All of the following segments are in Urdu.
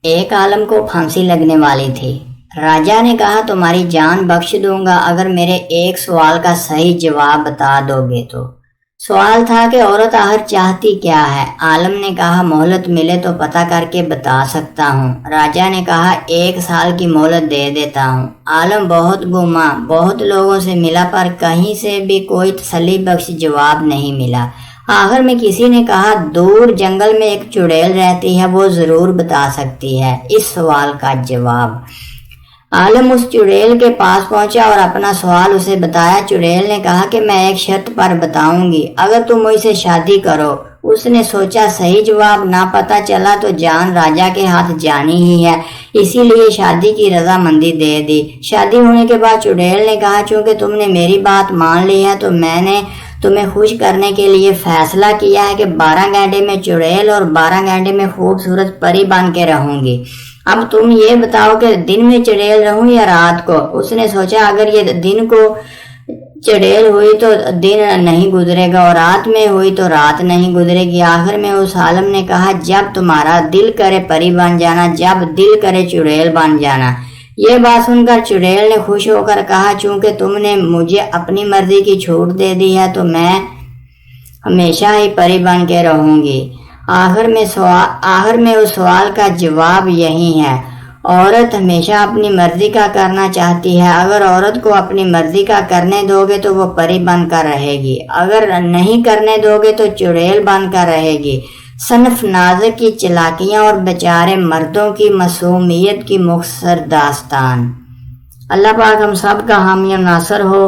ایک عالم کو پھانسی لگنے والی تھی۔ راجا نے کہا تمہاری جان بخش دوں گا اگر میرے ایک سوال کا صحیح جواب بتا دو گے تو۔ سوال تھا کہ عورت آخر چاہتی کیا ہے؟ عالم نے کہا مہلت ملے تو پتہ کر کے بتا سکتا ہوں۔ راجا نے کہا 1 سال کی مہلت دے دیتا ہوں۔ عالم بہت گھوما، بہت لوگوں سے ملا پر کہیں سے بھی کوئی تسلی بخش جواب نہیں ملا۔ آخر میں کسی نے کہا دور جنگل میں ایک چڑیل رہتی ہے، وہ ضرور بتا سکتی ہے اس سوال کا جواب۔ عالم اس چڑیل کے پاس پہنچا اور اپنا سوال اسے بتایا۔ چڑیل نے کہا کہ میں ایک شرط پر بتاؤں گی، اگر تم مجھ سے شادی کرو۔ اس نے سوچا صحیح جواب نہ پتا چلا تو جان راجا کے ہاتھ جانی ہی ہے، اسی لیے شادی کی رضامندی دے دی۔ شادی ہونے کے بعد چڑیل نے کہا چونکہ تم نے میری بات مان لی ہے تو میں نے تمہیں خوش کرنے کے لیے فیصلہ کیا ہے کہ 12 گھنٹے میں چڑیل اور 12 گھنٹے میں خوبصورت پری بن کے رہوں گی۔ اب تم یہ بتاؤ کہ دن میں چڑیل رہوں یا رات کو؟ اس نے سوچا اگر یہ دن کو چڑیل ہوئی تو دن نہیں گزرے گا اور رات میں ہوئی تو رات نہیں گزرے گی۔ آخر میں اس عالم نے کہا جب تمہارا دل کرے پری بن جانا، جب دل کرے چڑیل بن جانا۔ یہ بات سن کر چڑیل نے خوش ہو کر کہا چونکہ تم نے مجھے اپنی مرضی کی چھوٹ دے دی ہے تو میں ہمیشہ ہی پری بن کے رہوں گی۔ آخر میں اس سوال کا جواب یہی ہے، عورت ہمیشہ اپنی مرضی کا کرنا چاہتی ہے۔ اگر عورت کو اپنی مرضی کا کرنے دو گے تو وہ پری بن کر رہے گی، اگر نہیں کرنے دو گے تو چڑیل بن کر رہے گی۔ صنف نازک کی چلاکیاں اور بیچارے مردوں کی معصومیت کی مختصر داستان۔ اللہ پاک ہم سب کا حامی و ناصر ہو۔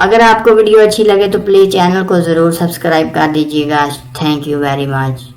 اگر آپ کو ویڈیو اچھی لگے تو پلیز چینل کو ضرور سبسکرائب کر دیجیے گا۔ Thank you very much.